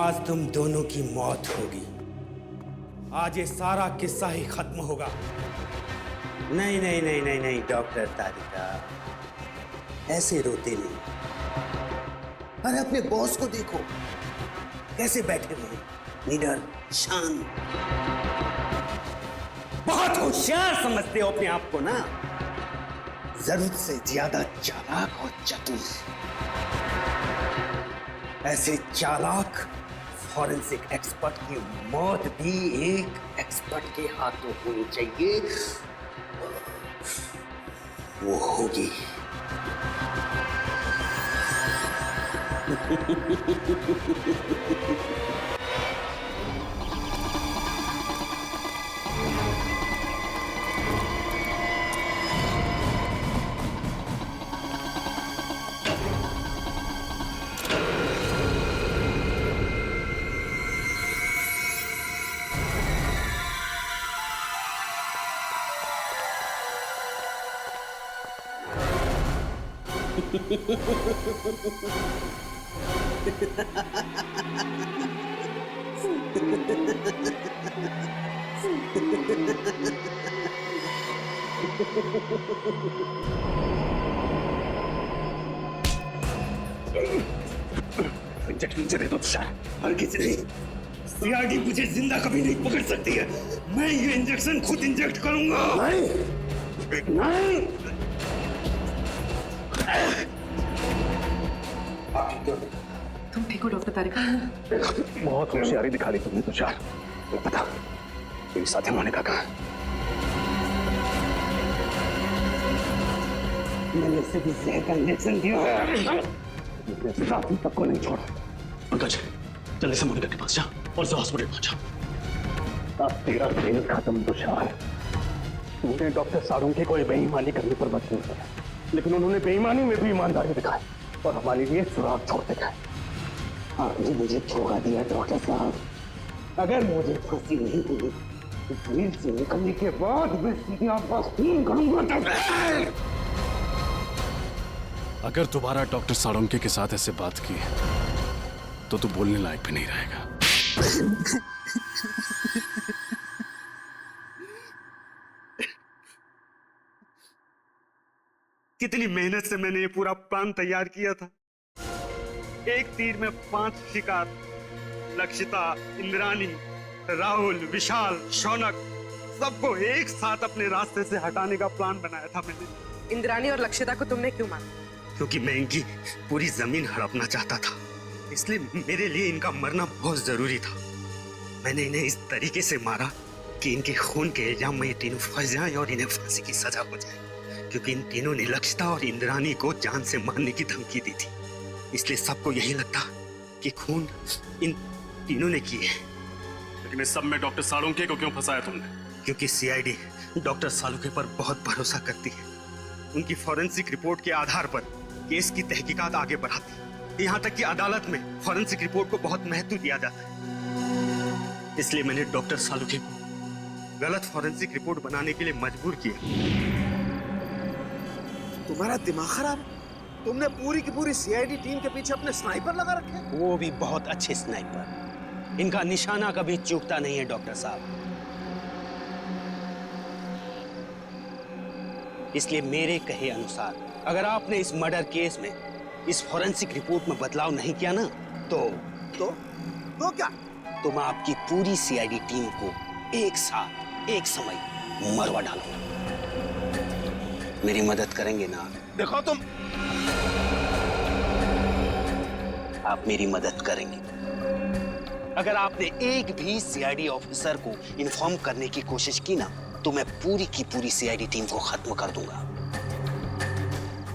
आज तुम दोनों की मौत होगी। आज ये सारा किस्सा ही खत्म होगा। नहीं नहीं नहीं नहीं नहीं डॉक्टर तारिका, ऐसे रोते नहीं। अरे अपने बॉस को देखो, कैसे बैठे हुए, निडर, शांत। बहुत होशियार समझते हो अपने आप को ना, जरूरत से ज्यादा चालाक और चतुर। ऐसे चालाक फॉरेंसिक एक्सपर्ट की मौत भी एक एक्सपर्ट के हाथों होनी चाहिए। वो होगी। इंजेक्शन दे दो तुषार। और किसी नहीं, सीआईडी मुझे जिंदा कभी नहीं पकड़ सकती है। मैं ये इंजेक्शन खुद इंजेक्ट करूंगा। नहीं नहीं, तुम ठीक हो डॉक्टर तारिका? बहुत होशियारी दिखा दी तुमने तुषार। पता मेरी साथी मोनिका कहाँ? मैंने इसे भी जहर का इंजेक्शन दिया। साथी तक को नहीं छोड़ा। पंकज जल्दी से मोनिका के पास जा और उसे हॉस्पिटल पहुंचा। तेरा खेल खत्म तुषार। तूने डॉक्टर साळुंखे को बेईमानी करने पर मजबूर किया, लेकिन उन्होंने बेईमानी में भी ईमानदारी दिखाई और हमारे लिए सुराग छोड़ते गए। आपने मुझे धोखा दिया डॉक्टर साहब। अगर मुझे फांसी नहीं हुई तो जेल से निकलने के बाद मैं सीधे आपका खून करूंगा। अगर दोबारा डॉक्टर साळुंखे के साथ ऐसे बात की तो तू बोलने लायक भी नहीं रहेगा। कितनी मेहनत से मैंने ये पूरा प्लान तैयार किया था। एक तीर में 5 शिकार, लक्षिता, इंद्राणी, राहुल, विशाल, शौनक, सबको एक साथ अपने रास्ते से हटाने का प्लान बनाया था मैंने। इंद्राणी और लक्षिता को तुमने क्यों मारा? क्योंकि मैं इनकी पूरी जमीन हड़पना चाहता था, इसलिए मेरे लिए इनका मरना बहुत जरूरी था। मैंने इन्हें इस तरीके से मारा कि इनके खून के इल्जाम में ये तीनों फंस जाएं और इन्हें फांसी की सजा हो जाए। क्योंकि इन तीनों ने लक्षिता और इंद्राणी को जान से मारने की धमकी दी थी, इसलिए सबको यही लगता कि खून इन तीनों ने किए। लेकिन इस सब में डॉक्टर साळुंखे को क्यों फंसाया तुमने? क्योंकि सीआईडी डॉक्टर साळुंखे पर बहुत भरोसा करती है। उनकी फॉरेंसिक रिपोर्ट के आधार पर केस की तहकीकात आगे बढ़ाती है। यहाँ तक कि अदालत में फॉरेंसिक रिपोर्ट को बहुत महत्व दिया जाता है। इसलिए मैंने डॉक्टर साळुंखे को गलत फॉरेंसिक रिपोर्ट बनाने के लिए मजबूर किया। तुम्हारा दिमाग खराब है? तुमने पूरी की पूरी सीआईडी टीम के पीछे अपने स्नाइपर लगा रखे हैं? वो भी बहुत अच्छे स्नाइपर। इनका निशाना कभी चूकता नहीं है डॉक्टर साहब। इसलिए मेरे कहे अनुसार अगर आपने इस मर्डर केस में इस फॉरेंसिक रिपोर्ट में बदलाव नहीं किया ना तो क्या? तो मैं आपकी पूरी सीआईडी टीम को एक साथ एक समय मरवा डालूंगा। मेरी मदद करेंगे ना? देखो तुम, आप मेरी मदद करेंगे। अगर आपने एक भी सीआईडी ऑफिसर को इन्फॉर्म करने की कोशिश की ना तो मैं पूरी की पूरी सीआईडी टीम को खत्म कर दूंगा।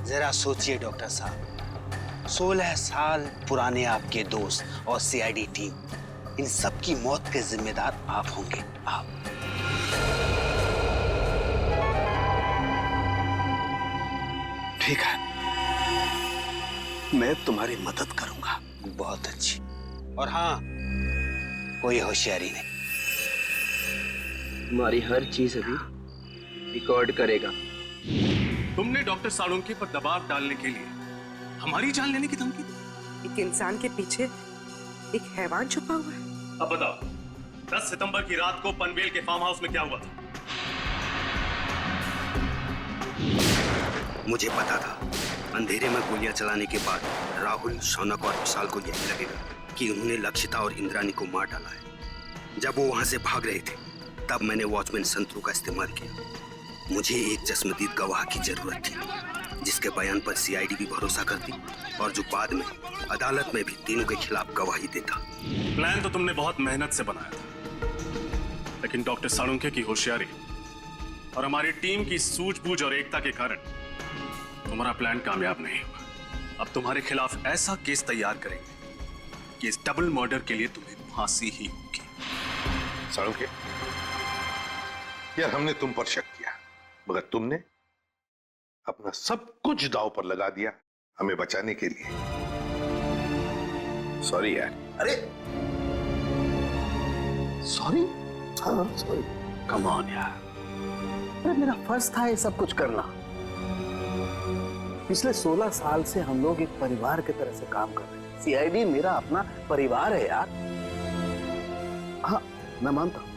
जरा सोचिए डॉक्टर साहब, 16 साल पुराने आपके दोस्त और सीआईडी टीम, इन सब की मौत के जिम्मेदार आप होंगे। आप ठीक है, मैं तुम्हारी मदद करूंगा। बहुत अच्छी। और हाँ, कोई होशियारी नहीं। हमारी हर चीज अभी रिकॉर्ड करेगा। तुमने डॉक्टर साळुंखे पर दबाव डालने के लिए हमारी जान लेने की धमकी दी। एक इंसान के पीछे एक हैवान छुपा हुआ है। अब बताओ, 10 सितंबर की रात को पनवेल के फार्म हाउस में क्या हुआ था? मुझे पता था अंधेरे में गोलियां चलाने के बाद राहुल, शौनक और विशाल को यही लगेगा कि उन्होंने लक्षिता और इंद्रानी को मार डाला है। जब वो वहां से भाग रहे थे तब मैंने वॉचमैन संतरू का इस्तेमाल किया। मुझे एक चश्मदीद गवाह की जरूरत थी जिसके बयान पर सीआईडी भी भरोसा करती और जो बाद में अदालत में भी तीनों के खिलाफ गवाही देता। प्लान तो तुमने बहुत मेहनत से बनाया था, लेकिन डॉक्टर साळुंखे की होशियारी और हमारी टीम की सूझबूझ और एकता के कारण तुम्हारा प्लान कामयाब नहीं हुआ। अब तुम्हारे खिलाफ ऐसा केस तैयार करेंगे कि इस डबल मर्डर के लिए तुम्हें फांसी ही होगी। साळुंखे, यार हमने तुम पर शक किया, मगर तुमने अपना सब कुछ दांव पर लगा दिया हमें बचाने के लिए। सॉरी यार। अरे सॉरी? हाँ सॉरी। कम ऑन यार, अरे मेरा फर्ज था ये सब कुछ करना। पिछले 16 साल से हम लोग एक परिवार की तरह से काम कर रहे हैं। सीआईडी मेरा अपना परिवार है यार। हाँ मैं मानता हूं,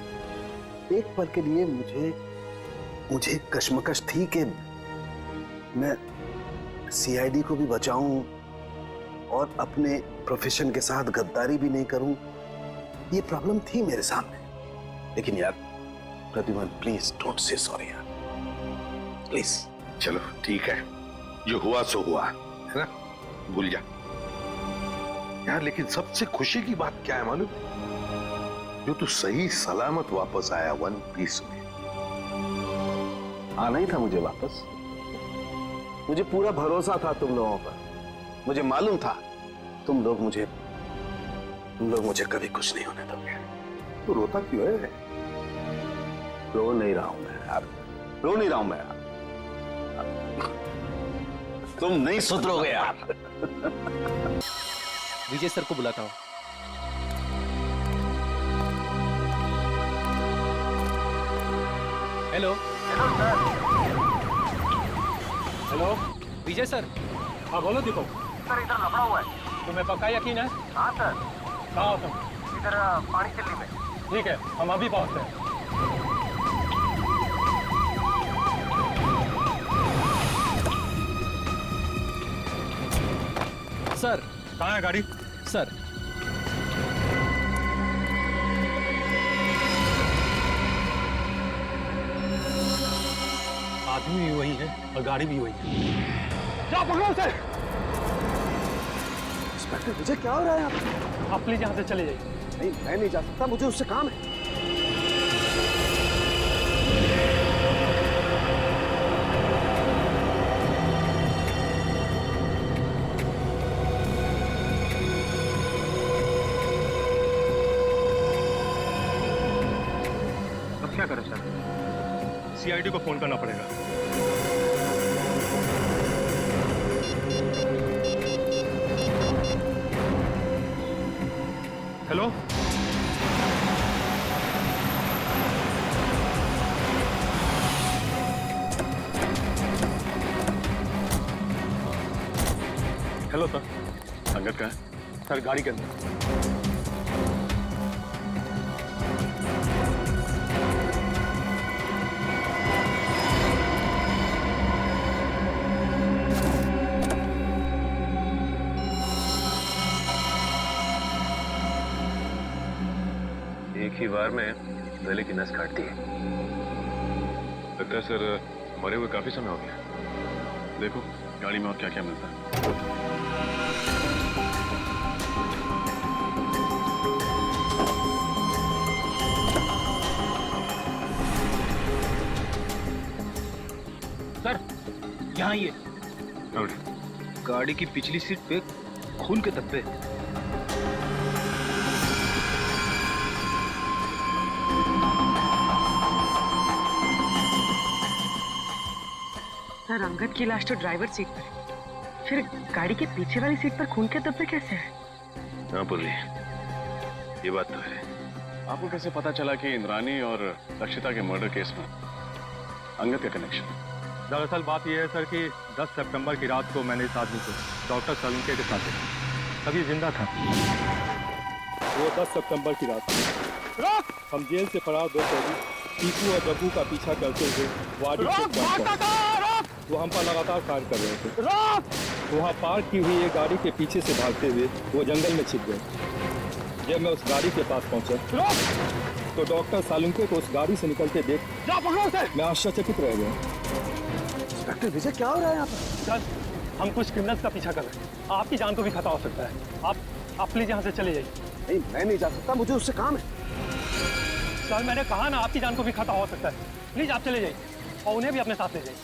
एक पल के लिए मुझे कश्मकश थी कि मैं सीआईडी को भी बचाऊं और अपने प्रोफेशन के साथ गद्दारी भी नहीं करूं। ये प्रॉब्लम थी मेरे सामने, लेकिन यार Pradyuman please don't say sorry यार, प्लीज। चलो ठीक है, जो हुआ सो हुआ, है ना, भूल जा यार। लेकिन सबसे खुशी की बात क्या है मालूम? जो तू सही सलामत वापस आया वन पीस में। आना ही था मुझे वापस। मुझे पूरा भरोसा था तुम लोगों पर। मुझे मालूम था तुम लोग मुझे कभी कुछ नहीं होने दोगे। तू रोता क्यों है? रो नहीं रहा हूं मैं यार, रो नहीं रहा हूं मैं यार। तुम नहीं सुधरोगे यार। विजय सर को बुलाता हूं। Hello sir. हेलो विजय सर। हाँ बोलो दीपक। सर इधर लफड़ा हुआ है। तुम्हें पक्का यकीन है? हाँ सर। कहाँ हो तुम? इधर पानी चिल्ली में। ठीक है, हम अभी पहुंचते हैं। सर कहाँ है गाड़ी? सर आदमी भी वही है और गाड़ी भी वही है। क्या पकड़ो उसे? इंस्पेक्टर विजय क्या हो रहा है आप? आप प्लीज यहाँ से चले जाइए। नहीं मैं नहीं जा सकता, मुझे उससे काम है। अब क्या करें सर? सीआईडी को फोन करना पड़ेगा। Hello hello sir. संगत का है? सर गाड़ी के अंदर। एक ही बार में गले की नस काटती है। लगता है सर मरे हुए काफी समय हो गया। देखो गाड़ी में और क्या क्या मिलता है। सर यहाँ ये गाड़ी की पिछली सीट पे खून के धब्बे। सर अंगद की लाश तो ड्राइवर सीट पर है, फिर गाड़ी के पीछे वाली सीट पर खून के धब्बे कैसे हैं? हाँ पुल्ली, ये बात तो है। आपको कैसे पता चला कि इंद्रानी और लक्षिता के मर्डर केस में अंगद का कनेक्शन? दरअसल बात यह है सर कि 10 सितंबर की रात को मैंने इस आदमी को डॉक्टर साळुंखे के साथ देखा। तभी जिंदा था। वो 10 सितंबर की रात हम जेल से फरार दो कैदी टीकू और जग्गू का पीछा करते हुए वाडी चेक पॉइंट पहुंचे। वो हम पर लगातार फायर कर रहे थे। वहाँ पार्क की हुई एक गाड़ी के पीछे से भागते हुए वो जंगल में छिप गए। जब मैं उस गाड़ी के पास पहुंचा तो डॉक्टर सालुंके को उस गाड़ी से निकलते देख मैं आश्चर्यचकित रह गया। डॉक्टर विजय, क्या हो रहा है यहाँ पर? सर, हम कुछ क्रिमिनल्स का पीछा कर रहे हैं। आपकी जान को भी खतरा हो सकता है। आप प्लीज यहाँ से चले जाइए। नहीं, मैं नहीं जा सकता, मुझे उससे काम है। सर, मैंने कहा ना, आपकी जान को भी खतरा हो सकता है। प्लीज आप चले जाइए और उन्हें भी अपने साथ ले जाइए।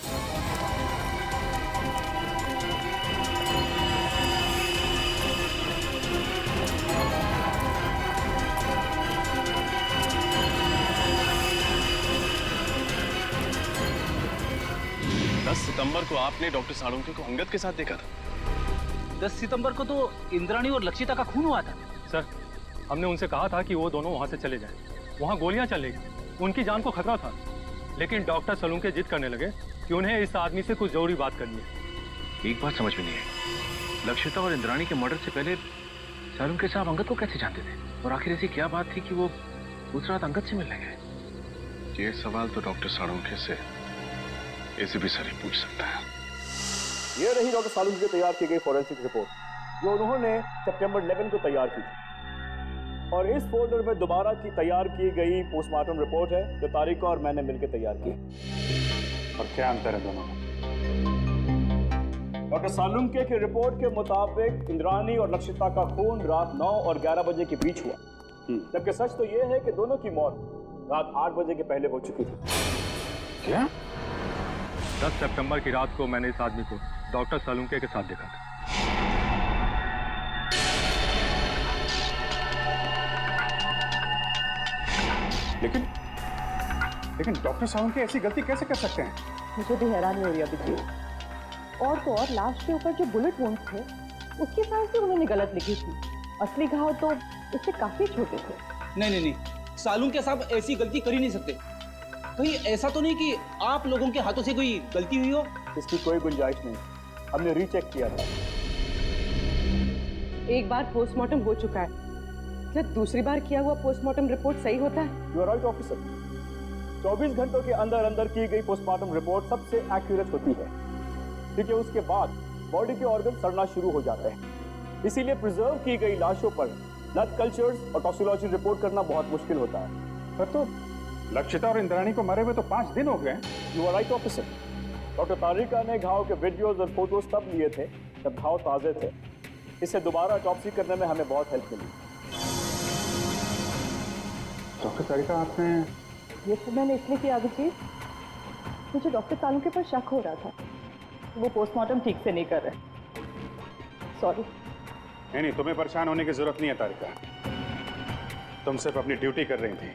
10 सितंबर को आपने डॉक्टर साळुंखे को अंगद के साथ देखा था। 10 सितंबर को तो इंद्राणी और लक्षिता का खून हुआ था। सर, हमने उनसे कहा था कि वो दोनों वहां से चले जाएं। वहां गोलियां चल रही थी, उनकी जान को खतरा था। लेकिन डॉक्टर साळुंखे जिद करने लगे कि उन्हें इस आदमी से कुछ जरूरी बात करनी है। एक बात समझ में नहीं आई, लक्षिता और इंद्राणी के मर्डर से पहले साळुंखे साहब अंगद को कैसे जानते थे? और आखिर ऐसी क्या बात थी कि वो दूसरा रात अंगद से मिलने गए? ये सवाल तो डॉक्टर साळुंखे से एसीपी सर ही पूछ सकता है। ये रही डॉक्टर साळुंखे की तैयार की गई फॉरेंसिक रिपोर्ट, जो उन्होंने सितंबर 11 को तैयार की थी। और इस फोल्डर में दोबारा की तैयार की गई पोस्टमार्टम रिपोर्ट है, जो तारिका और मैंने मिलकर तैयार की। और क्या अंतर है दोनों में? डॉक्टर साळुंखे की रिपोर्ट के मुताबिक इंद्राणी और लक्षिता का खून रात 9 और 11 बजे के बीच हुआ, जबकि सच तो यह है कि दोनों की मौत रात 8 बजे के पहले हो चुकी थी। क्या? 10 सितंबर की रात को मैंने इस आदमी को डॉक्टर साळुंखे के साथ देखा था। लेकिन डॉक्टर साळुंखे ऐसी गलती कैसे कर सकते हैं? मुझे भी हैरानी हो रही है अभिजीत। और तो और लाश के ऊपर जो बुलेट वुंड्स थे, उसकी साइज भी उन्होंने गलत लिखी थी। असली घाव तो इससे काफी छोटे थे। नहीं, साळुंखे साहब ऐसी गलती कर ही नहीं सकते। कहीं ऐसा तो नहीं कि आप लोगों के हाथों से कोई गलती हुई हो? इसकी कोई गुंजाइश नहीं, हमने रीचेक किया था। एक बार पोस्टमार्टम हो चुका है, क्या दूसरी बार किया हुआ पोस्टमार्टम रिपोर्ट सही होता है? You are right officer. 24 घंटों के अंदर अंदर की गई पोस्टमार्टम रिपोर्ट सबसे एक्यूरेट होती है, क्योंकि उसके बाद बॉडी के ऑर्गन सड़ना शुरू हो जाते हैं। इसीलिए प्रिजर्व की गई लाशों पर ब्लड कल्चर्स और टॉक्सिकोलॉजी रिपोर्ट करना बहुत मुश्किल होता है। पर तो लक्षिता और इंद्राणी को मरे हुए तो 5 दिन हो गए। You are right officer. Doctor Tarika ने घाव के वीडियोज और फोटोज तब लिए थे जब घाव ताजे थे। इससे दोबारा ऑटोप्सी करने में हमें बहुत हेल्प मिली। डॉक्टर तारिका, आपने ये तो मैंने इसलिए किया अभिजीत, मुझे डॉक्टर साळुंखे पर शक हो रहा था, वो पोस्टमार्टम ठीक से नहीं कर रहे। सॉरी। नहीं, तुम्हें परेशान होने की जरूरत नहीं है तारिका। तुम सिर्फ अपनी ड्यूटी कर रही थी,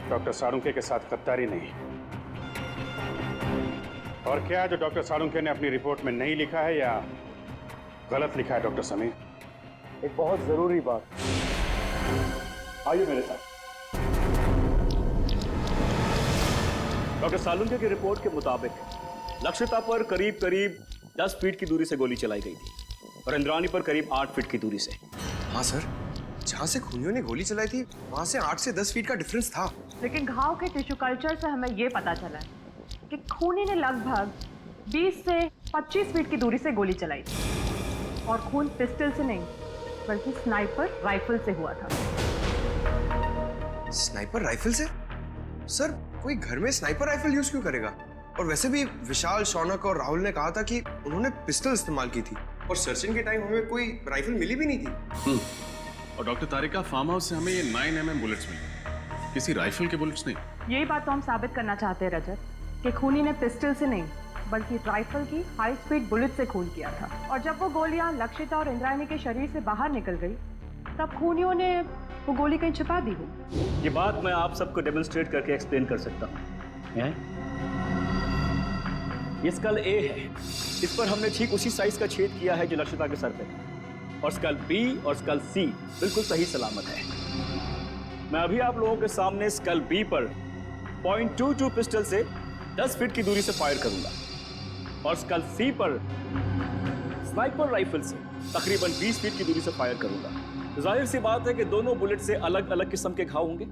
डॉक्टर साळुंखे के साथ गद्दारी नहीं। और क्या जो डॉक्टर साळुंखे ने अपनी रिपोर्ट में नहीं लिखा है या गलत लिखा है डॉक्टर समीर? एक बहुत जरूरी बात, आइए मेरे साथ। डॉक्टर साळुंखे की रिपोर्ट के मुताबिक लक्षिता पर करीब 10 फीट की दूरी से गोली चलाई गई थी और इंद्राणी पर करीब 8 फीट की दूरी से। हाँ सर, जहाँ से खूनियों ने गोली चलाई थी वहाँ से 8 से 10 फीट का डिफरेंस था। लेकिन घाव के टिश्यू कल्चर से हमें ये पता चला कि खूनी ने लगभग 20 से 25 फीट की दूरी से गोली चलाई थी और खून पिस्टल से नहीं बल्कि स्नाइपर राइफल से हुआ था। स्नाइपर राइफल से? सर, कोई घर में स्नाइपर राइफल यूज क्यों करेगा? और वैसे भी विशाल, शौनक और राहुल ने कहा था कि उन्होंने पिस्टल इस्तेमाल की थी और सर्चिंग के टाइम हमें कोई राइफल मिली भी नहीं थी। और डॉक्टर तारिका, फार्म हाउस से हमें ये 9mm बुलेट्स मिले, किसी राइफल के बुलेट्स नहीं। यही बात तो हम साबित करना चाहते हैं रजत, कि खूनी ने पिस्टल से नहीं बल्कि राइफल की हाई स्पीड बुलेट से खून किया था। और जब वो गोलियां लक्षिता और इंद्राणी के शरीर से बाहर निकल गई, तब खूनियों ने वो गोली कहीं छिपा दी हो। ये बात मैं आप सबको डेमोन्स्ट्रेट करके एक्सप्लेन कर सकता हूँ। ये स्कल ए है, इस पर हमने ठीक उसी साइज का छेद किया है जो लक्षिता के सर पे, और स्कल बी और स्कल सी बिल्कुल सही सलामत है। मैं अभी आप लोगों के सामने स्कल बी पर .22 पिस्टल से 10 फीट की दूरी से फायर करूंगा और स्कल सी पर स्नाइपर राइफल से तकरीबन 20 फीट की दूरी से फायर करूंगा। जाहिर सी बात है कि दोनों बुलेट से अलग अलग किस्म के घाव होंगे।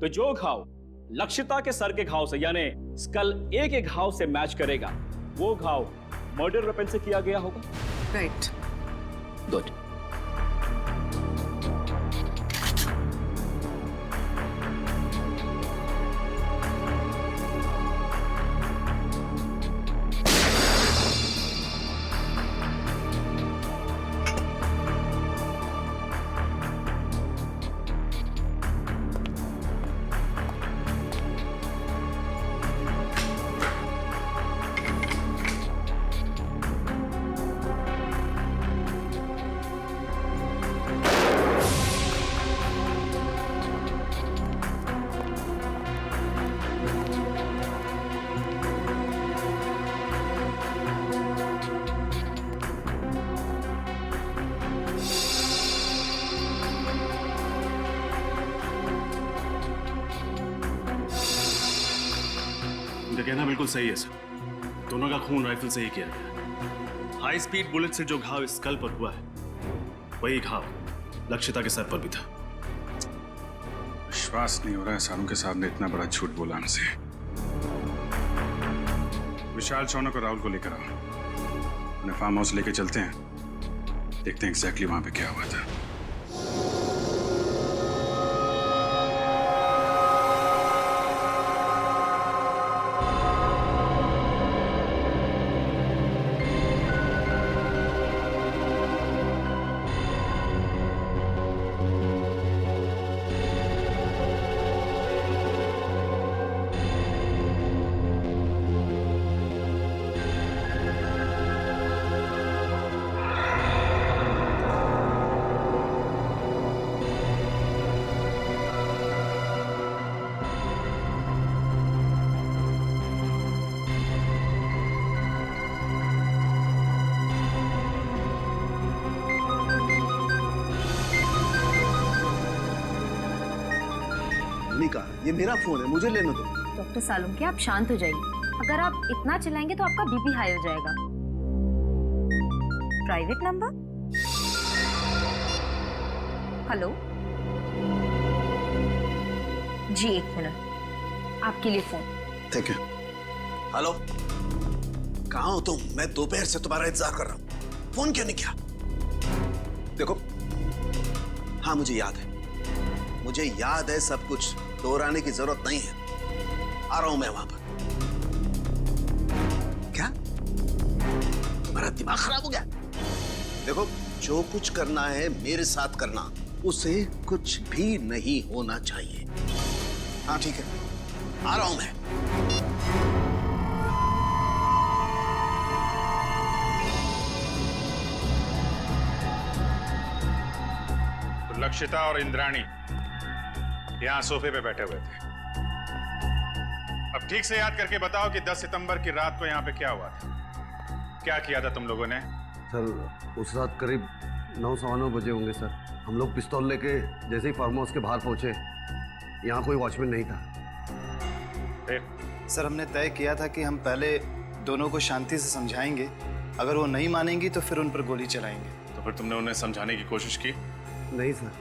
तो जो घाव लक्षिता के सर के घाव से यानी स्कल ए के घाव से मैच करेगा, वो घाव मर्डर वेपन से किया गया होगा। राइट। गुड। कहना बिल्कुल सही है सर। दोनों का खून राइफल से ही किया गया। हाई स्पीड बुलेट से जो घाव स्कल पर हुआ है, वही घाव लक्षिता के सर पर भी था। विश्वास नहीं हो रहा है सालू के साथ ने इतना बड़ा झूठ बोला हमसे। विशाल, शौनक और राहुल को लेकर आओ, उन्हें फार्म हाउस लेके चलते हैं, देखते हैं एग्जैक्टली वहां पे क्या हुआ था। ये मेरा फोन है, मुझे लेने दो। डॉक्टर सालुंके, आप शांत हो जाइए। अगर आप इतना चिल्लाएंगे तो आपका बीपी हाई हो जाएगा। Private number? हेलो जी, 1 मिनट, आपके लिए फोन। ठीक है। हेलो, कहाँ हो तुम? मैं दोपहर से तुम्हारा इंतजार कर रहा हूँ, फोन क्यों नहीं किया? देखो, हाँ मुझे याद है सब कुछ, दोहराने की जरूरत नहीं है। आ रहा हूं मैं वहां पर। क्या तुम्हारा दिमाग खराब हो गया? देखो, जो कुछ करना है मेरे साथ करना, उसे कुछ भी नहीं होना चाहिए। हाँ ठीक है, आ रहा हूं मैं। तो लक्षिता और इंद्राणी यहां सोफे पे बैठे हुए थे। अब ठीक से याद करके बताओ कि 10 सितंबर की रात को यहां पे क्या हुआ था? क्या किया था तुम लोगों ने? सर, उस रात करीब 9-9:15 बजे होंगे सर। हम लोग पिस्तौल लेके जैसे ही फार्म हाउस के बाहर पहुंचे, यहाँ कोई वॉचमैन नहीं था। सर, हमने तय किया था कि हम पहले दोनों को शांति से समझाएंगे, अगर वो नहीं मानेंगी तो फिर उन पर गोली चलाएंगे। तो फिर तुमने उन्हें समझाने की कोशिश की? नहीं सर,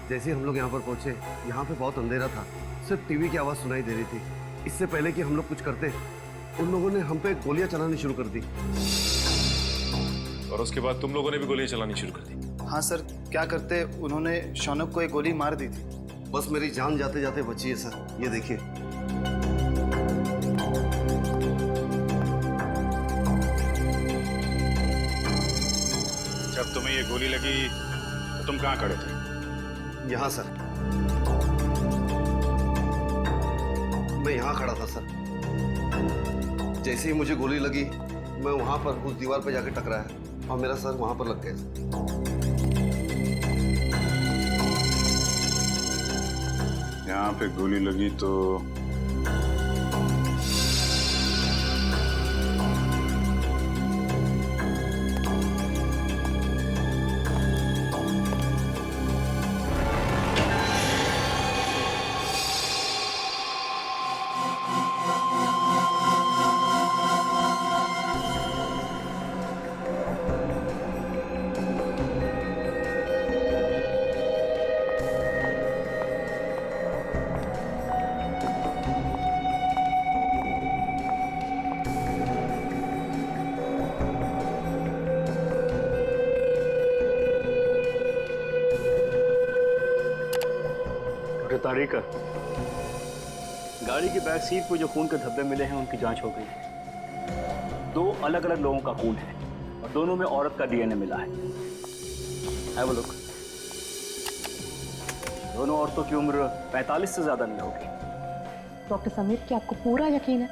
जैसे ही हम लोग यहाँ पर पहुंचे, यहाँ पे बहुत अंधेरा था, सिर्फ टीवी की आवाज सुनाई दे रही थी। इससे पहले कि हम लोग कुछ करते, उन लोगों ने हम पे गोलियां चलानी शुरू कर दी। और उसके बाद तुम लोगों ने भी गोलियां चलानी शुरू कर दी? हाँ सर, क्या करते, उन्होंने शौनक को एक गोली मार दी थी। बस मेरी जान जाते जाते बची है सर, ये देखिए। जब तुम्हें ये गोली लगी तो तुम कहाँ खड़े थे? यहाँ सर, मैं यहाँ खड़ा था सर। जैसे ही मुझे गोली लगी, मैं वहां पर उस दीवार पर जाके टकराया और मेरा सर वहां पर लग गया। यहाँ पे गोली लगी तो डॉक्टर तारिका, गाड़ी की बैक सीट पर जो खून के धब्बे मिले हैं उनकी जांच हो गई है। 2 अलग अलग लोगों का खून है और दोनों में औरत का डीएनए मिला है। Have a look. दोनों औरतों की उम्र 45 से ज्यादा नहीं होगी। डॉक्टर समीर, क्या आपको पूरा यकीन है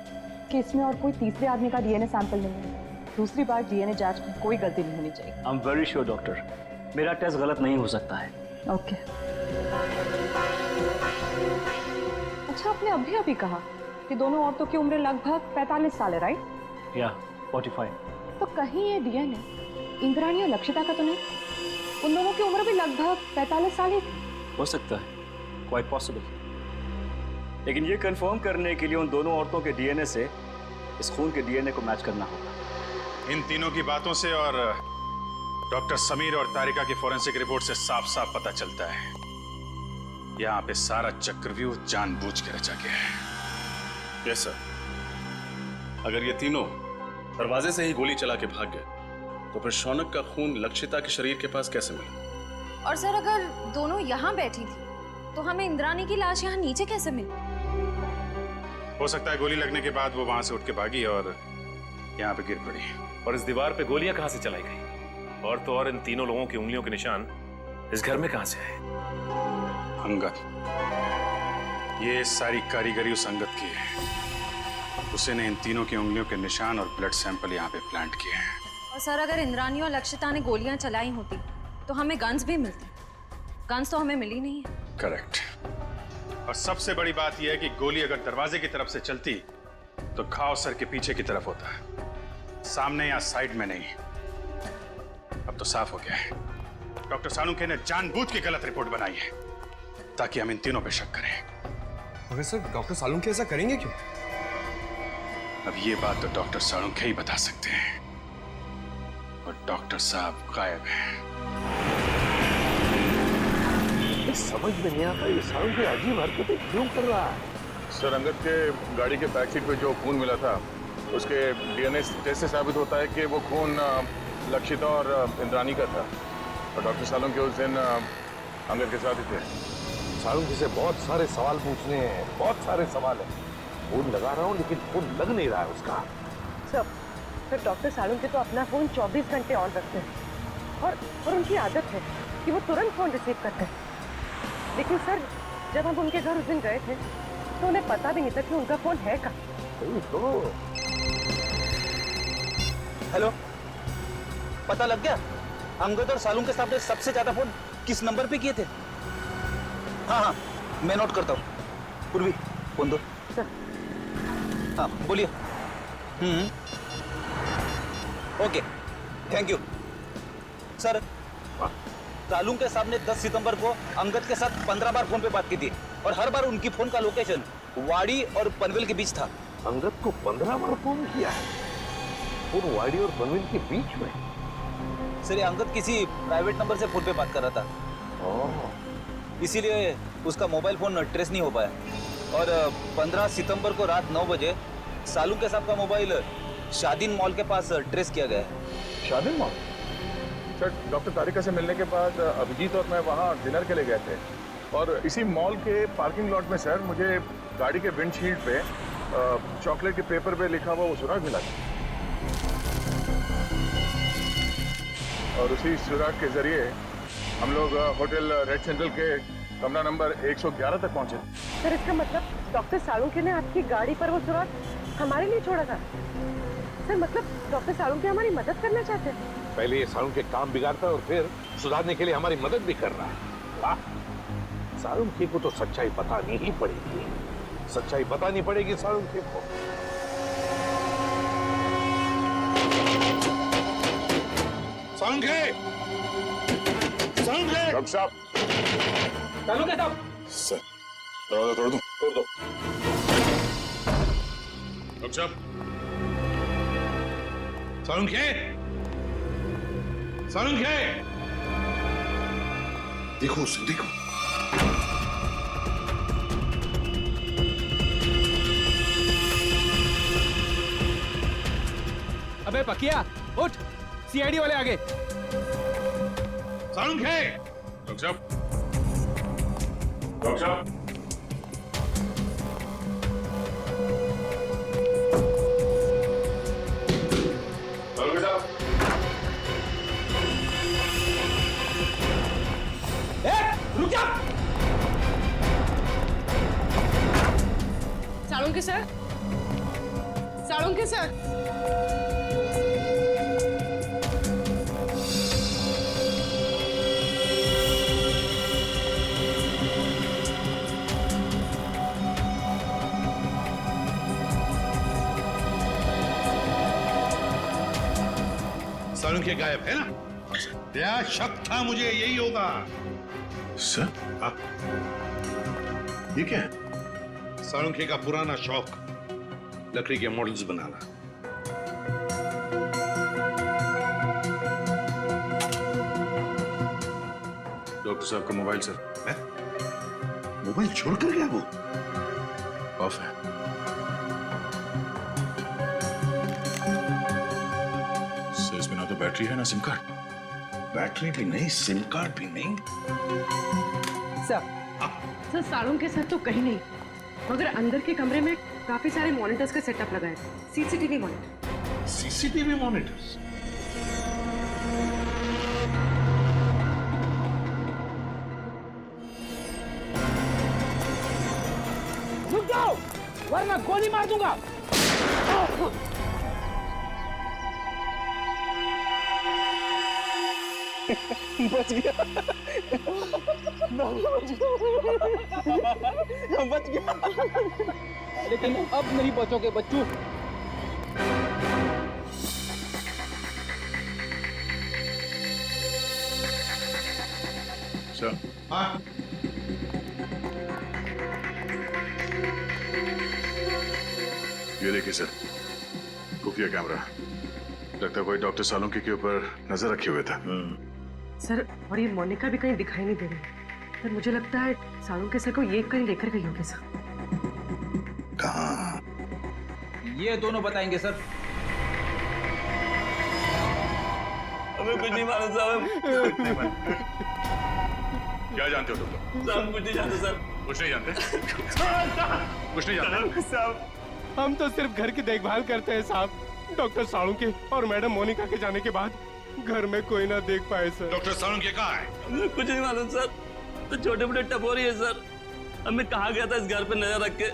कि इसमें और कोई तीसरे आदमी का डीएनए सैंपल नहीं है? दूसरी बार डीएनए जांच में कोई गलती नहीं होनी चाहिए। I am very sure doctor, मेरा टेस्ट गलत नहीं हो सकता है। ओके। अच्छा, आपने अभी कहा कि दोनों औरतों की उम्र लगभग 45 साल है, राइट? या 45। तो कहीं ये डीएनए इंद्राणी और लक्षिता का तो नहीं? उन दोनों की उम्र भी लगभग 45 साल ही हो सकता है, क्वाइट पॉसिबल। लेकिन ये कंफर्म करने के लिए उन दोनों औरतों के डीएनए से इस खून के डीएनए को मैच करना होगा। इन तीनों की बातों से और डॉक्टर समीर और तारिका की फोरेंसिक रिपोर्ट से साफ साफ पता चलता है यहाँ पे सारा चक्रव्यूह जानबूझ के रचा गया है। Yes sir. अगर ये तीनों दरवाजे से ही गोली चला के भाग गए तो फिर शौनक का खून लक्षिता के शरीर के पास कैसे मिला? और सर, अगर दोनों यहाँ बैठी थी तो हमें इंद्राणी की लाश यहाँ नीचे कैसे मिली? हो सकता है गोली लगने के बाद वो वहां से उठ के भागी और यहाँ पे गिर पड़ी। और इस दीवार पे गोलियां कहां से चलाई गई? और तो और इन तीनों लोगों की उंगलियों के निशान इस घर में कहां से आए? अंगद, ये सारी कारीगरी उस अंगद की है। उसी ने इन तीनों की उंगलियों के निशान और ब्लड सैंपल यहाँ पे प्लांट किए हैं। और सर, अगर इंद्राणी और लक्षिता ने गोलियां चलाई होती तो हमें गन्स भी मिलते। गन्स तो हमें मिली नहीं है। करेक्ट। और सबसे बड़ी बात यह है कि गोली अगर दरवाजे की तरफ से चलती तो घाव सर के पीछे की तरफ होता है, सामने या साइड में नहीं। अब तो साफ हो गया है, डॉक्टर सालुंखे ने जानबूझ के गलत रिपोर्ट बनाई है ताकि हम इन तीनों पे शक करें। मगर सर, डॉक्टर सालुंखे ऐसा करेंगे क्यों? अब ये बात तो डॉक्टर सालुंखे ही बता सकते हैं और डॉक्टर साहब गायब हैं। समझ में नहीं आता ये सालुंखे अजीब हरकतें क्यों कर रहा है। सर, अंगद के गाड़ी के बैक सीट पे जो खून मिला था उसके डीएनए टेस्ट से साबित होता है कि वो खून लक्षिता और इंद्राणी का था। और डॉक्टर सालुंखे उस दिन अंगद के साथ ही थे। सालुंखे से बहुत सारे सवाल पूछने हैं, बहुत सारे सवाल हैं। फोन लगा रहा हूँ लेकिन फोन लग नहीं रहा है उसका। सर, डॉक्टर सालुंखे तो अपना फोन 24 घंटे ऑन रखते हैं और उनकी आदत है कि वो तुरंत फोन रिसीव करते हैं। लेकिन सर, जब हम उनके घर उस दिन गए थे तो उन्हें पता भी नहीं था कि उनका फोन है कहाँ। हेलो, पता लग गया अंगद और सालुंखे साहब ने सबसे ज्यादा फोन किस नंबर पे किए थे? हाँ, मैं नोट करता हूँ। पूर्वी, फोन दो। हाँ, बोलिए। Okay, thank you sir. Salunkhe साहब ने 10 सितंबर को अंगद के साथ 15 बार फोन पे बात की थी और हर बार उनकी फोन का लोकेशन वाड़ी और पनवेल के बीच था। अंगद को 15 बार फोन किया है और वाड़ी और पनवेल के बीच में? सर, ये अंगद किसी प्राइवेट नंबर से फोन पे बात कर रहा था, इसीलिए उसका मोबाइल फोन ट्रेस नहीं हो पाया। और 15 सितंबर को रात 9 बजे सालुंखे साहब का मोबाइल शादीन मॉल के पास ट्रेस किया गया है। शादीन मॉल? सर, डॉक्टर तारिका से मिलने के बाद अभिजीत और मैं वहाँ डिनर के लिए गए थे और इसी मॉल के पार्किंग लॉट में सर मुझे गाड़ी के विंडशील्ड पे चॉकलेट के पेपर पे लिखा हुआ वो सुराग मिला था। और उसी सुराग के जरिए हम लोग होटल रेड सेंट्रल के कमरा नंबर 111 तक पहुंचे। सर, इसका मतलब डॉक्टर सालुंखे ने आपकी गाड़ी पर वो सुराग हमारे लिए छोड़ा था? सर, मतलब डॉक्टर सालुंखे हमारी मदद करना चाहते हैं? पहले ये सालुंखे काम बिगाड़ता है और फिर सुधारने के लिए हमारी मदद भी कर रहा है। वाह, सालुंखे को तो सच्चाई बतानी ही पड़ेगी। सच्चाई बतानी पड़ेगी सालुंखे को। सालुंखे! सालुंखे! डॉक्टर साहब! सालुंखे साहब! सर, दरवाजा तोड़ दूं? तोड़ दो। डॉक्टर साहब! सालुंखे! सालुंखे! देखो उसे, देखो। अबे पकिया, उठ! सीआईडी वाले आगे। सालुंखे! डॉक्टर साहब! डॉक्टर साहब! Salunke sir, Salunke sir. साळुंके गायब है ना? क्या शक था मुझे यही होगा। सर हाँ। ये क्या है? साळुंके का पुराना शौक, लकड़ी के मॉडल्स बनाना। डॉक्टर साहब का मोबाइल सर। मोबाइल छोड़कर गया वो? ऑफ है। सर इसमें ना तो बैटरी है ना सिम कार्ड। बैटरी भी नहीं, सिम कार्ड भी नहीं। सर साळुंके सर तो कहीं नहीं, मगर अंदर के कमरे में काफी सारे मॉनिटर्स का सेटअप लगा है, सीसीटीवी मॉनिटर। CCTV monitors? रुक जाओ वरना गोली मार दूंगा। बच गया, बच गया, लेकिन अब नहीं बचोगे बच्चों। सर हाँ। ये देखिए सर, खुफिया कैमरा। लगता है कोई डॉक्टर साळुंके के ऊपर नजर रखे हुए था। सर और ये मोनिका भी कहीं दिखाई नहीं दे रही। सर मुझे लगता है साळुंके सर को ये कहीं लेकर गई होगी सर। कहाँ? ये दोनों बताएंगे सर। हमें कुछ नहीं मालूम साहब। क्या जानते हो तुम लोग? साहब कुछ नहीं जानते सर। कुछ नहीं जानते? कुछ नहीं जानते? साहब हम तो सिर्फ घर की देखभाल करते हैं साहब। डॉक्टर साळुंके और मैडम मोनिका के जाने के बाद घर में कोई ना देख पाए सर। डॉक्टर साळुंके कहाँ है? हमें कुछ नहीं मालूम सर। तो छोटे मोटे टपोरी है सर। हमें कहा गया था इस घर पे नजर रख के,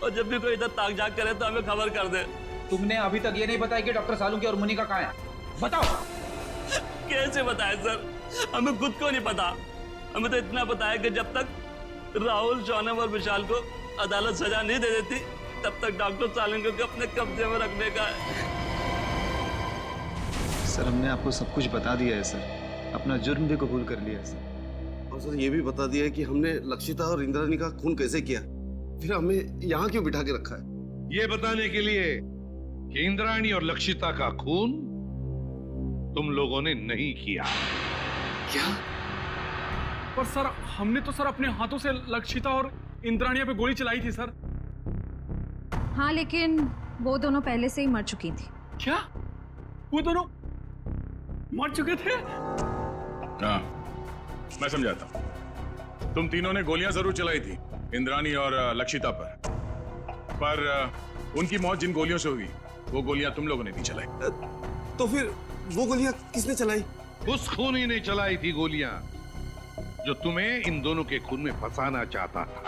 और जब भी कोई इधर ताक झाक करे तो हमें खबर कर दे। तुमने अभी तक ये नहीं बताया कि डॉक्टर साळुंके और मोनिका कहाँ है? बताओ। कैसे बताए सर? हमें खुद को नहीं पता। हमें तो इतना पता है कि जब तक राहुल, शौनम और विशाल को अदालत सजा नहीं दे देती तब तक डॉक्टर साळुंके को अपने कब्जे में रखने का है। सर हमने आपको सब कुछ बता दिया है सर, अपना जुर्म भी कबूल कर लिया है सर। और सर ये भी बता दिया है कि हमने लक्षिता और इंद्राणी का खून कैसे किया, फिर हमें यहाँ क्यों बिठा के रखा है। ये बताने के लिए कि इंद्राणी और लक्षिता का खून तुम लोगों ने नहीं किया। क्या? पर सर हमने तो सर अपने हाथों से लक्षिता और इंद्राणिया पे गोली चलाई थी सर। हाँ लेकिन वो दोनों पहले से ही मर चुकी थी। क्या? वो दोनों मर चुके थे? हाँ मैं समझाता हूँ। तुम तीनों ने गोलियां जरूर चलाई थी इंद्राणी और लक्षिता पर उनकी मौत जिन गोलियों से हुई वो गोलियां तुम लोगों ने नहीं चलाई। तो फिर वो गोलियां किसने चलाई? उस खूनी ने चलाई थी गोलियां जो तुम्हें इन दोनों के खून में फंसाना चाहता था।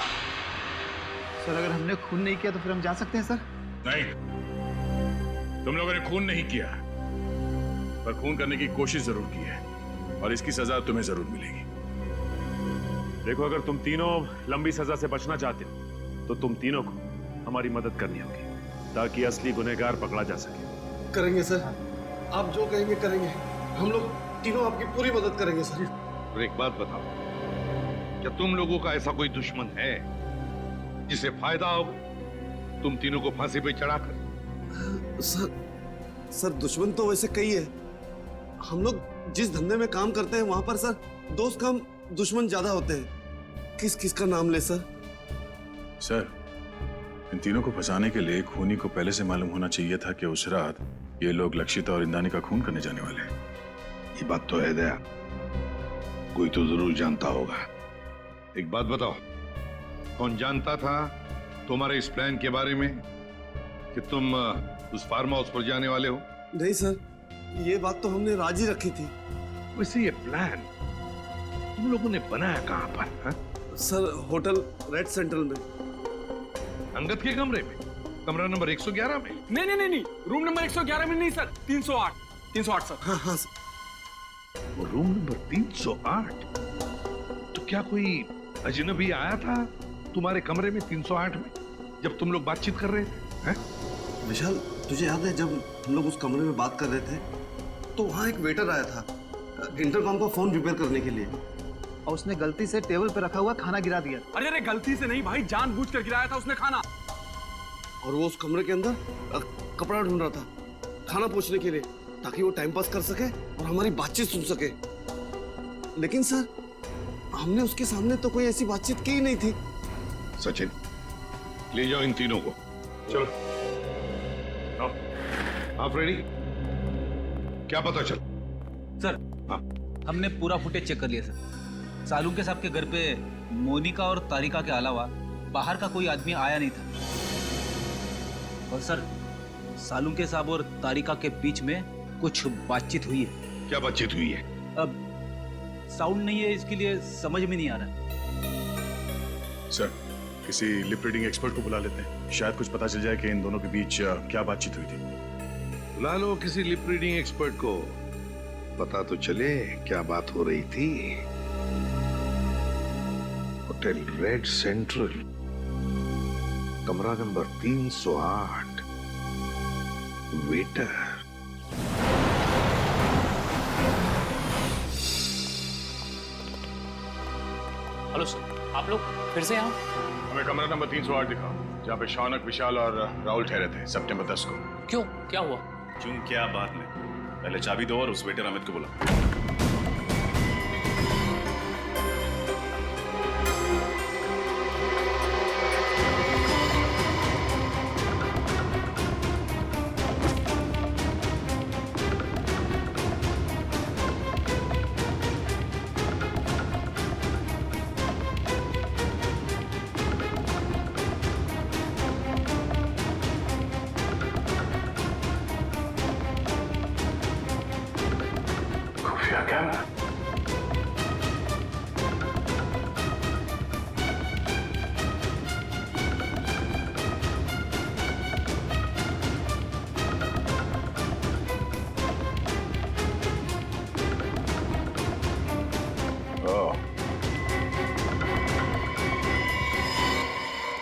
सर अगर हमने खून नहीं किया तो फिर हम जा सकते हैं सर? नहीं, तुम लोगों ने खून नहीं किया, पर खून करने की कोशिश जरूर की है और इसकी सजा तुम्हें जरूर मिलेगी। देखो अगर तुम तीनों लंबी सजा से बचना चाहते हो तो तुम तीनों को हमारी मदद करनी होगी ताकि असली गुनहगार पकड़ा जा सके। करेंगे सर, आप जो कहेंगे करेंगे। हम लोग तीनों आपकी पूरी मदद करेंगे सर। और एक बात बताओ, क्या तुम लोगों का ऐसा कोई दुश्मन है जिसे फायदा हो तुम तीनों को फांसी पे चढ़ाकर? सर दुश्मन तो वैसे कई है। हम लोग जिस धंधे में काम करते हैं वहां पर सर दोस्त कम दुश्मन ज्यादा होते हैं। किस किस का नाम ले सर? सर इन तीनों को फंसाने के लिए खूनी को पहले से मालूम होना चाहिए था कि उस रात ये लोग लक्षिता और इंद्राणी का खून करने जाने वाले हैं। ये बात तो है दया, कोई तो जरूर जानता होगा। एक बात बताओ, कौन जानता था तुम्हारे इस प्लान के बारे में कि तुम उस फार्म हाउस पर जाने वाले हो? नहीं सर, ये बात तो हमने राजी रखी थी। वैसे ये प्लान तुम लोगों ने बनाया कहां पर? हा? सर होटल रेड सेंट्रल में। अंगद के कमरे में? कमरा नंबर 111 में? नहीं नहीं नहीं नहीं, रूम नंबर 111 में नहीं सर, 308 सर। हाँ हाँ वो रूम नंबर 308? तो क्या कोई अजनबी आया था तुम्हारे कमरे में 308 में जब तुम लोग बातचीत कर रहे थे? हैं? विशाल, तुझे याद है जब हम लोग उस कमरे में बात कर रहे थे तो वहाँ एक वेटर आया था इंटरकॉम का फोन रिपेयर करने के लिए, और उसने गलती से टेबल पे रखा हुआ खाना गिरा दिया। अरे अरे, गलती से नहीं भाई, जानबूझकर गिराया था उसने खाना। और वो उस कमरे के अंदर कपड़ा ढूंढ रहा था खाना पोंछने के लिए, ताकि वो टाइम पास कर सके और हमारी बातचीत सुन सके। लेकिन सर, हमने उसके सामने तो कोई ऐसी बातचीत की ही नहीं थी। सचिन, ले जाओ इन तीनों को। चलो। आप रेडी? क्या पता चल? सर, हमने पूरा फुटेज चेक कर लिया सर। सालुंके साहब के घर पे मोनिका और तारिका के अलावा बाहर का कोई आदमी आया नहीं था। और सर, सालुंके साहब और तारिका के बीच में कुछ बातचीत हुई है। क्या बातचीत हुई है? अब साउंड नहीं है, इसके लिए समझ में नहीं आ रहा। सर, किसी लिप रीडिंग एक्सपर्ट को बुला लेते हैं, शायद कुछ पता चल जाए कि इन दोनों के बीच क्या बातचीत हुई थी। बुला लो किसी लिप रीडिंग एक्सपर्ट को, पता तो चले क्या बात हो रही थी। होटल रेड सेंट्रल, कमरा नंबर 308, वेटर। हेलो सर, आप लोग फिर से यहाँ? हमें कमरा नंबर 308 दिखाओ, जहाँ पे शौनक, विशाल और राहुल ठहरे थे सितंबर 10 को। क्यों, क्या हुआ? क्यों क्या बात नहीं, पहले चाबी दो और उस वेटर अमित को बुलाओ।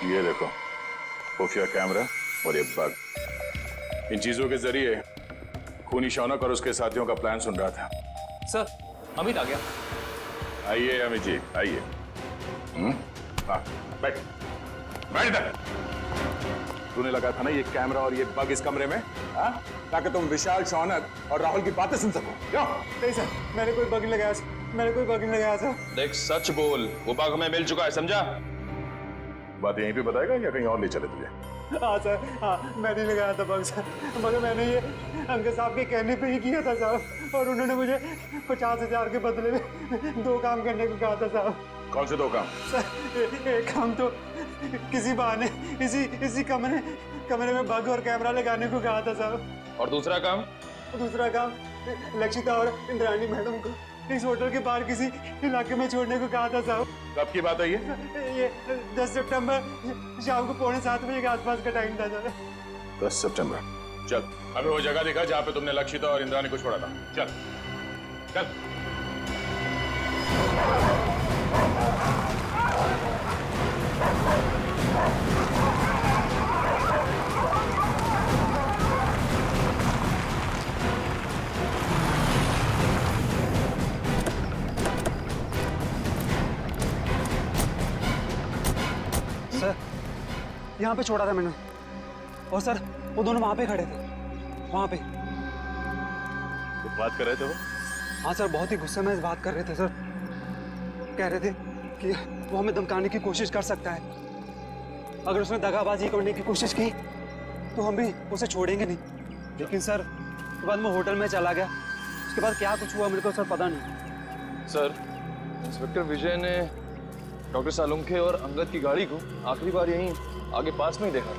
ये देखो, खुफिया कैमरा और ये बग। इन चीजों के जरिए खूनी शौनक और उसके साथियों का प्लान सुन रहा था। सर, अमित आ गया। आइए अमित जी, आइए। बैठ बैठ इधर। तूने लगा था ना ये कैमरा और ये बग इस कमरे में, ताकि तुम विशाल, शौनक और राहुल की बातें सुन सको। क्यों? नहीं सर, मैंने कोई बग नहीं लगाया सर, मैंने कोई बग नहीं लगाया सर। देख, सच बोल, वो बग हमें मिल चुका है, समझा? बात यहीं पे बताएगा या कहीं और ले चले तुझे? हाँ सर, हाँ, मैं नहीं लगाया था बग सर, मगर मैंने ये अंकल साहब के कहने पे ही किया था साहब, और उन्होंने मुझे 50,000 के बदले में 2 काम करने को कहा था साहब। कौन से 2 काम? सर, एक काम तो किसी बहाने इसी कमरे में बग और कैमरा लगाने को कहा था साहब। और दूसरा काम? दूसरा काम लक्षिता और इंद्राणी मैडम को इस होटल के बाहर किसी इलाके में छोड़ने को कहा था साहब। कब की बात है ये 10 सितंबर शाम को 6:45 बजे के आसपास का टाइम था सर। 10 सितंबर। चल, हमें वो जगह दिखा जहाँ पे तुमने लक्षिता और इंद्राणी को छोड़ा था। चल चल। सर, यहाँ पे छोड़ा था मैंने, और सर वो दोनों वहाँ पे खड़े थे, वहाँ पे। कुछ बात कर रहे थे वो? हाँ सर, बहुत ही गुस्से में इस बात कर रहे थे सर। कह रहे थे कि वो हमें धमकाने की कोशिश कर सकता है, अगर उसने दगाबाजी करने की कोशिश की तो हम भी उसे छोड़ेंगे नहीं। लेकिन सर, उसके बाद मैं होटल में चला गया, उसके बाद क्या कुछ हुआ मेरे को सर पता नहीं। सर, इंस्पेक्टर विजय ने डॉक्टर सालुंखे और अंगद की गाड़ी को आखिरी बार यहीं आगे पास में ही देखा,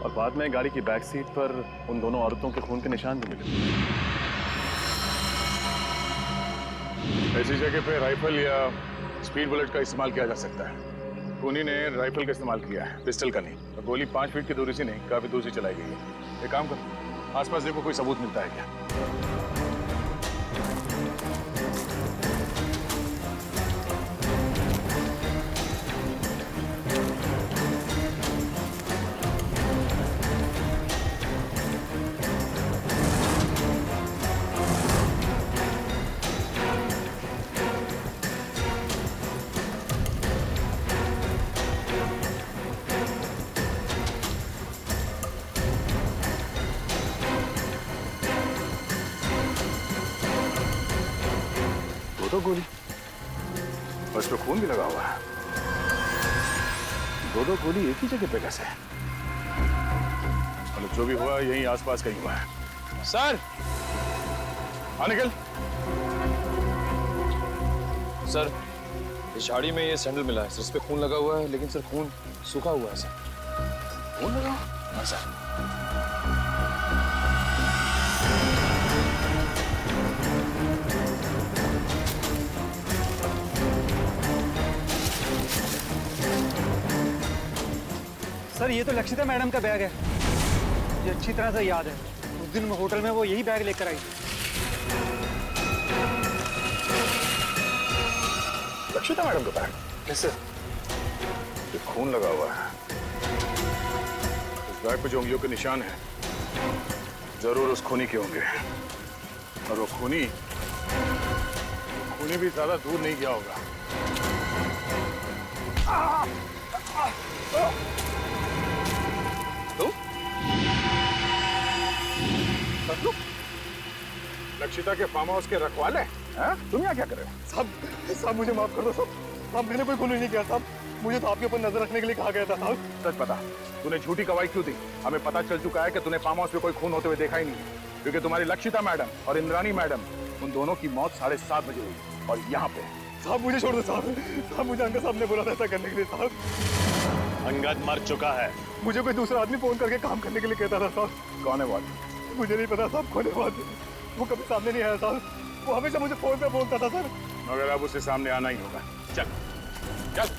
और बाद में गाड़ी की बैक सीट पर उन दोनों औरतों के खून के निशान भी मिले। ऐसी जगह पे राइफल या स्पीड बुलेट का इस्तेमाल किया जा सकता है, खूनी ने राइफल का इस्तेमाल किया है, पिस्टल का नहीं। तो गोली 5 फीट की दूरी से नहीं, काफी दूर से चलाई गई है। एक काम करो, आसपास देखो कोई सबूत मिलता है क्या। दो गोली और इस पे खून भी लगा हुआ है। दो गोली एक ही जगह पे कैसे? मतलब जो भी हुआ यहीं आसपास कहीं हुआ है। सर, निकल। सर, इस झाड़ी में ये सैंडल मिला है सर, इस पे खून लगा हुआ है, लेकिन सर खून सूखा हुआ है सर। खून लगा? हाँ सर। सर ये तो लक्षिता मैडम का बैग है, मुझे अच्छी तरह से याद है। उस दिन होटल में वो यही बैग लेकर आई थी। लक्षिता मैडम का बैग? कैसे? ये खून लगा हुआ है। इस बैग पे जो उंगलियों के निशान है जरूर उस खूनी के होंगे। और वो खूनी भी ज्यादा दूर नहीं गया होगा। तो? लक्षिता के फार्म हाउस के रखवाले हैं? तुम यहाँ क्या कर रहे हो? साहब मुझे माफ कर दो साहब, मैंने कोई खून नहीं किया साहब, मुझे तो आपके ऊपर नजर रखने के लिए कहा गया था साहब। सच बता, तूने झूठी गवाही क्यों दी? हमें पता चल चुका है कि तूने फार्म हाउस में कोई खून होते हुए देखा ही नहीं, क्योंकि तुम्हारी लक्षिता मैडम और इंद्राणी मैडम, उन दोनों की मौत 7:30 बजे हुई और यहाँ पे। साहब मुझे छोड़ दो साहब, मुझे अंगद साहब ने बोला था ऐसा करने के लिए साहब। अंगद मर चुका है। मुझे कोई दूसरा आदमी फोन करके काम करने के लिए कहता था साहब। कौन है वो आदमी? मुझे नहीं पता साहब, कौन है वो आदमी? वो कभी सामने नहीं आया साहब, वो हमेशा मुझे फोन पे बोलता था सर। मगर अब उसे सामने आना ही होगा। चल चल।